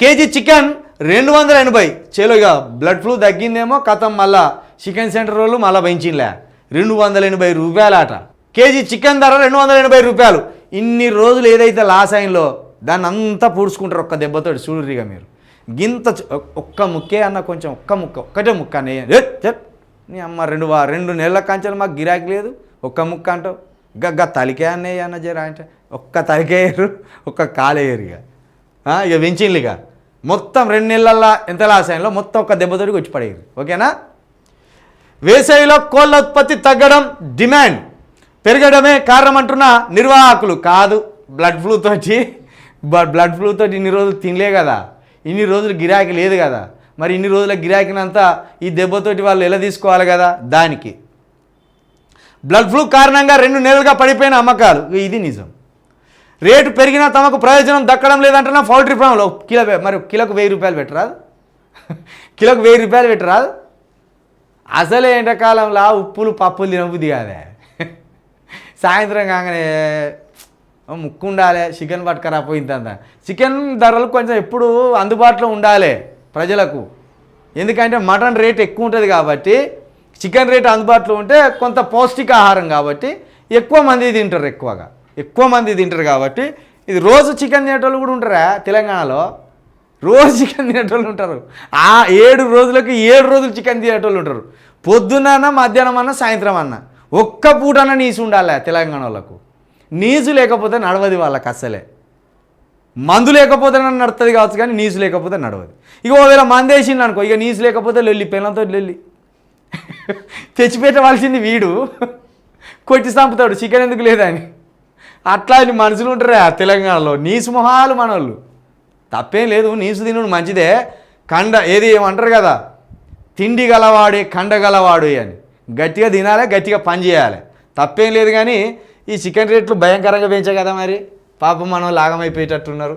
KG chicken 280. చేలో ఇక blood flu తగ్గిందేమో కథం మళ్ళా చికెన్ సెంటర్ వాళ్ళు మళ్ళీ పెంచిలే 280 రూపాయలు ఆట. కేజీ చికెన్ ధర 280 రూపాయలు. ఇన్ని రోజులు ఏదైతే లాస్ అయినలో దాన్ని అంతా పూడ్చుకుంటారు ఒక్క దెబ్బతో. చూడురిగా మీరు గింత ఒక్క ముక్కే అన్న, కొంచెం ఒక్కటే ముక్క అనే నీ అమ్మ 2 నెలల కంచెలు మాకు గిరాకీ లేదు, ఒక్క ముక్క అంటావు. గగ్గ తలికే అన్నయ్య అన్న జర అంటే ఒక్క తలికేయరు, ఒక్క కాలేయరు. ఇక పెంచిండ్లు. ఇక మొత్తం 2 నెలల్లో ఎంత లాస్ అయినలో మొత్తం ఒక్క దెబ్బతోటి వచ్చి పడేయరు. ఓకేనా. వేసవిలో కోళ్ళ ఉత్పత్తి తగ్గడం, డిమాండ్ పెరగడమే కారణం అంటున్న నిర్వాహకులు. కాదు, బ్లడ్ ఫ్లూ తోటి ఇన్ని రోజులు తినలే కదా, ఇన్ని రోజులు గిరాకీ లేదు కదా, మరి ఇన్ని రోజుల గిరాకీనంతా ఈ దెబ్బతోటి వాళ్ళు ఎలా తీసుకోవాలి కదా. దానికి బ్లడ్ ఫ్లూ కారణంగా 2 నెలలుగా పడిపోయిన అమ్మకాలు. ఇది నిజం. రేటు పెరిగినా తమకు ప్రయోజనం దక్కడం లేదంటున్నా పౌల్ట్రీ ఫామ్లో. మరి కిలోకు 1000 రూపాయలు పెట్టరాదు, కిలోకు 1000 రూపాయలు పెట్టరాదు. అసలే ఎండాకాలంలో ఉప్పులు పప్పులు తినబుద్ది కాదే. సాయంత్రం కాగానే ముక్కు ఉండాలి, చికెన్ పట్టుకరా పోయిందంత. చికెన్ ధరలు కొంచెం ఎప్పుడు అందుబాటులో ఉండాలి ప్రజలకు. ఎందుకంటే మటన్ రేట్ ఎక్కువ ఉంటుంది కాబట్టి చికెన్ రేట్ అందుబాటులో ఉంటే కొంత పౌష్టికాహారం కాబట్టి ఎక్కువ మంది తింటారు కాబట్టి ఇది రోజు చికెన్ తినేటోళ్ళు కూడా ఉంటారా తెలంగాణలో. రోజు చికెన్ తినేటోళ్ళు ఉంటారు. 7 రోజులకి 7 రోజులు చికెన్ తినేటోళ్ళు ఉంటారు. పొద్దున్న మధ్యాహ్నం అన్న సాయంత్రం అన్న ఒక్క పూటన నీసు ఉండాలి తెలంగాణ వాళ్ళకు. నీసు లేకపోతే నడవది వాళ్ళకి అస్సలే. మందు లేకపోతే నడుతుంది కావచ్చు కానీ నీసు లేకపోతే నడవదు. ఇక ఒకవేళ మందు వేసిండు అనుకో, ఇక నీసు లేకపోతే లొల్లి, పిల్లలతో లొల్లి. తెచ్చిపెట్టవలసింది వీడు, కొట్టి చంపుతాడు చికెన్ ఎందుకు లేదని. అట్లా మనుషులు ఉంటారు తెలంగాణలో, నీసు మొహాలు మనోళ్ళు. తప్పేం లేదు, నీసు తినడు మంచిదే. ఏది ఏమంటారు కదా, తిండి గలవాడే కండ గలవాడు అని. గట్టిగా తినాలి, గట్టిగా పని చేయాలి, తప్పేం లేదు. కానీ ఈ చికెన్ రేట్లు భయంకరంగా పెంచాయి కదా, మరి పాపం మనం లాగమైపోయేటట్టున్నారు.